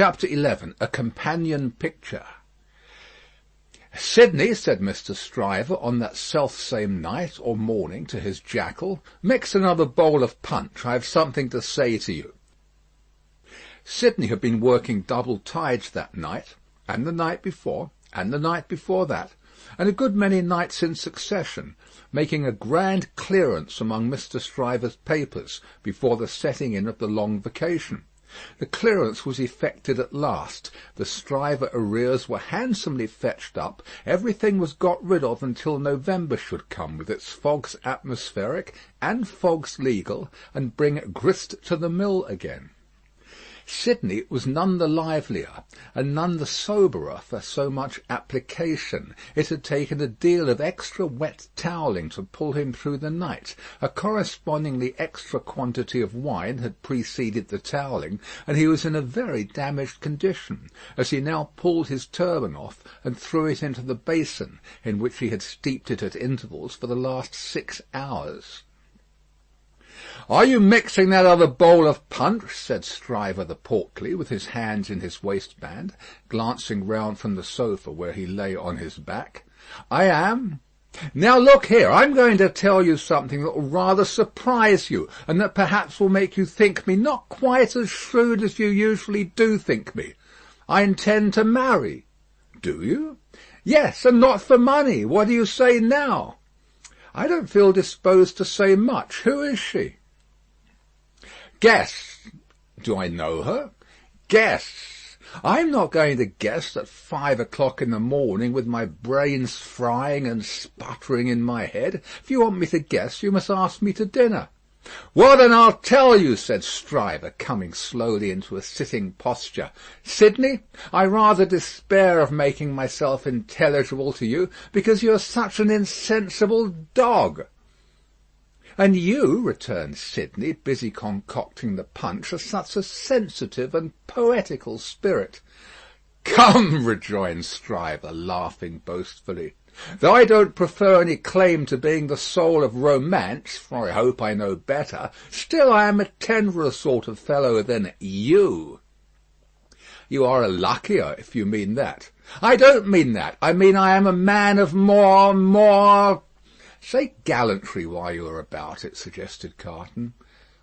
Chapter 11. A Companion Picture. "Sidney," said Mr. Stryver on that self-same night or morning to his jackal, "mix another bowl of punch. I have something to say to you." Sidney had been working double tides that night, and the night before, and the night before that, and a good many nights in succession, making a grand clearance among Mr. Stryver's papers before the setting in of the long vacation. The clearance was effected at last. The Stryver arrears were handsomely fetched up. Everything was got rid of until November should come, with its fogs atmospheric and fogs legal, and bring grist to the mill again. Sidney was none the livelier and none the soberer for so much application. It had taken a deal of extra wet towelling to pull him through the night. A correspondingly extra quantity of wine had preceded the towelling, and he was in a very damaged condition, as he now pulled his turban off and threw it into the basin, in which he had steeped it at intervals for the last 6 hours. "Are you mixing that other bowl of punch?" said Stryver the portly, with his hands in his waistband, glancing round from the sofa where he lay on his back. "I am." "Now look here, I'm going to tell you something that will rather surprise you, and that perhaps will make you think me not quite as shrewd as you usually do think me. I intend to marry." "Do you?" "Yes, and not for money. What do you say now?" "I don't feel disposed to say much. Who is she?" "Guess." "Do I know her?" "Guess." "I'm not going to guess at 5 o'clock in the morning with my brains frying and sputtering in my head. If you want me to guess, you must ask me to dinner." "Well, then I'll tell you," said Stryver, coming slowly into a sitting posture. "Sidney, I rather despair of making myself intelligible to you, because you are such an insensible dog." "And you," returned Sidney, busy concocting the punch, "are such a sensitive and poetical spirit." "Come," rejoined Stryver, laughing boastfully, "though I don't prefer any claim to being the soul of romance, for I hope I know better, still I am a tenderer sort of fellow than you." "You are a luckier, if you mean that." "I don't mean that. I mean I am a man of more—" "Say gallantry while you are about it," suggested Carton.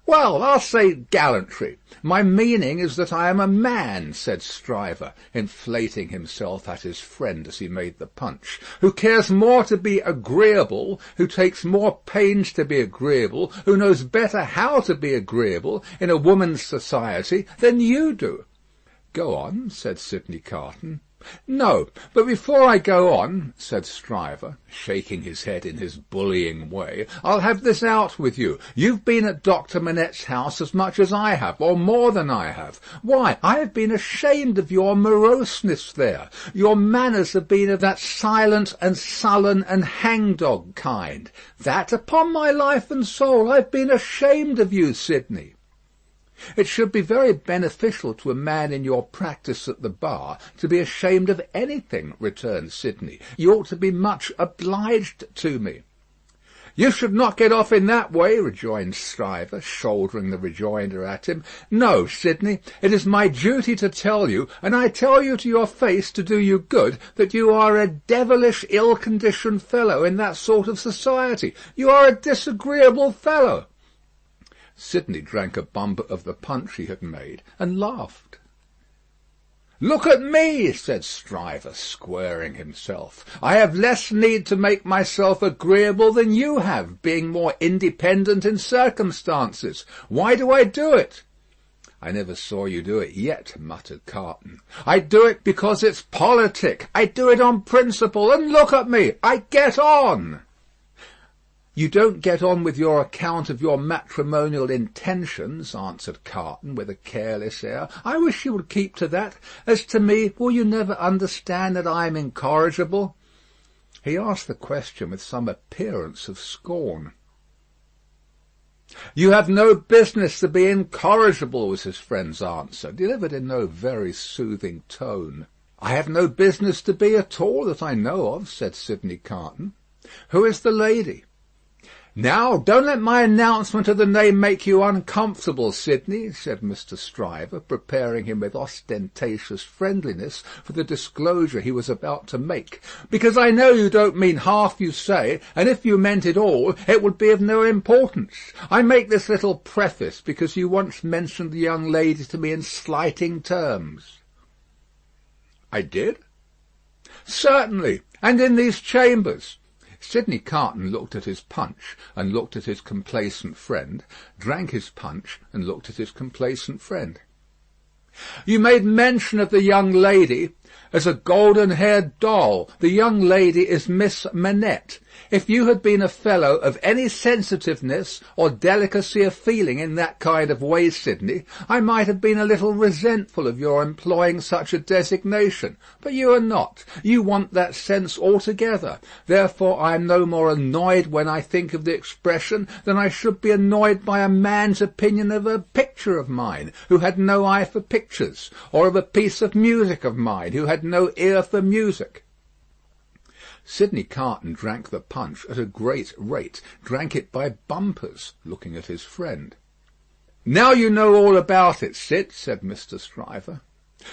"Well, I'll say gallantry. My meaning is that I am a man," said Stryver, inflating himself at his friend as he made the punch, "who cares more to be agreeable, who takes more pains to be agreeable, who knows better how to be agreeable in a woman's society than you do." "Go on," said Sidney Carton. "No, but before I go on," said Stryver, shaking his head in his bullying way, "I'll have this out with you. You've been at Dr. Manette's house as much as I have, or more than I have. Why, I have been ashamed of your moroseness there. Your manners have been of that silent and sullen and hangdog kind. That, upon my life and soul, I've been ashamed of you, Sidney." "It should be very beneficial to a man in your practice at the bar to be ashamed of anything," returned Sidney. "You ought to be much obliged to me." "You should not get off in that way," rejoined Stryver, shouldering the rejoinder at him. "No, Sidney, it is my duty to tell you, and I tell you to your face to do you good, that you are a devilish ill-conditioned fellow in that sort of society. You are a disagreeable fellow." Sidney drank a bumper of the punch he had made, and laughed. "Look at me," said Stryver, squaring himself. "I have less need to make myself agreeable than you have, being more independent in circumstances. Why do I do it?" "I never saw you do it yet," muttered Carton. "I do it because it's politic. I do it on principle, and look at me. I get on." "You don't get on with your account of your matrimonial intentions," answered Carton, with a careless air. "I wish you would keep to that. As to me, will you never understand that I am incorrigible?" He asked the question with some appearance of scorn. "You have no business to be incorrigible," was his friend's answer, delivered in no very soothing tone. "I have no business to be at all, that I know of," said Sidney Carton. "Who is the lady?" "Now, don't let my announcement of the name make you uncomfortable, Sidney," said Mr. Stryver, preparing him with ostentatious friendliness for the disclosure he was about to make, "because I know you don't mean half you say, and if you meant it all, it would be of no importance. I make this little preface because you once mentioned the young lady to me in slighting terms." "I did?" "Certainly, and in these chambers." Sidney Carton looked at his punch and looked at his complacent friend, drank his punch and looked at his complacent friend. "You made mention of the young lady as a golden-haired doll. The young lady is Miss Manette. If you had been a fellow of any sensitiveness or delicacy of feeling in that kind of way, Sidney, I might have been a little resentful of your employing such a designation. But you are not. You want that sense altogether. Therefore I am no more annoyed when I think of the expression than I should be annoyed by a man's opinion of a picture of mine, who had no eye for pictures, or of a piece of music of mine, who had no ear for music." Sidney Carton drank the punch at a great rate, drank it by bumpers, looking at his friend. "Now you know all about it, Sid," said Mr. Stryver.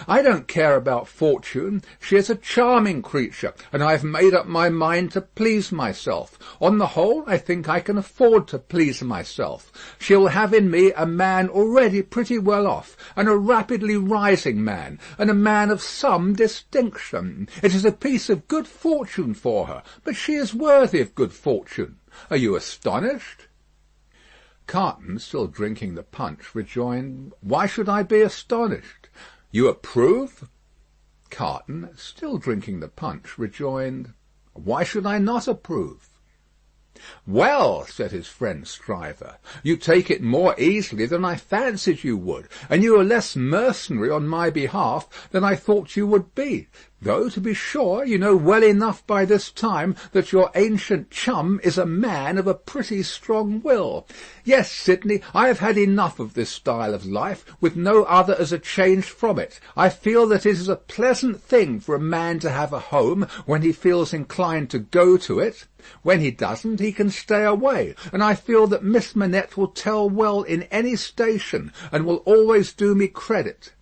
"I don't care about Fortune. She is a charming creature, and I have made up my mind to please myself. On the whole, I think I can afford to please myself. She will have in me a man already pretty well off, and a rapidly rising man, and a man of some distinction. It is a piece of good fortune for her, but she is worthy of good fortune. Are you astonished?" Carton, still drinking the punch, rejoined, "Why should I be astonished? You approve?" Carton, still drinking the punch, rejoined, "Why should I not approve?" "Well," said his friend Stryver, "you take it more easily than I fancied you would, and you are less mercenary on my behalf than I thought you would be. Though, to be sure, you know well enough by this time that your ancient chum is a man of a pretty strong will. Yes, Sidney, I have had enough of this style of life, with no other as a change from it. I feel that it is a pleasant thing for a man to have a home when he feels inclined to go to it. When he doesn't, he can stay away, and I feel that Miss Manette will tell well in any station, and will always do me credit.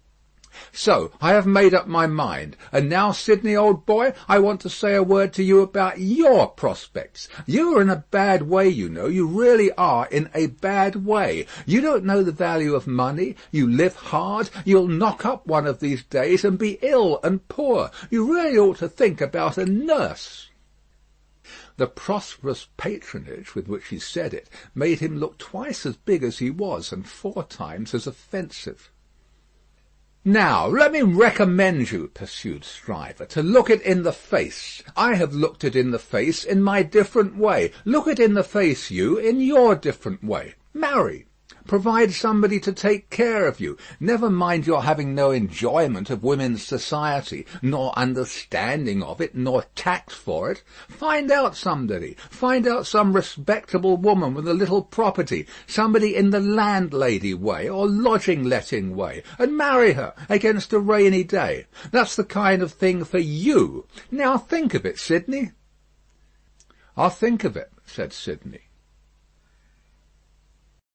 So I have made up my mind. And now, Sidney, old boy, I want to say a word to you about your prospects. You are in a bad way, you know. You really are in a bad way. You don't know the value of money. You live hard. You'll knock up one of these days and be ill and poor. You really ought to think about a nurse." The prosperous patronage with which he said it made him look twice as big as he was, and 4 times as offensive. "Now, let me recommend you," pursued Stryver, "to look it in the face. I have looked it in the face in my different way. Look it in the face, you, in your different way. Marry. Provide somebody to take care of you. Never mind your having no enjoyment of women's society, nor understanding of it, nor tact for it. Find out somebody. Find out some respectable woman with a little property, somebody in the landlady way or lodging-letting way, and marry her against a rainy day. That's the kind of thing for you. Now think of it, Sidney." "I'll think of it," said Sidney.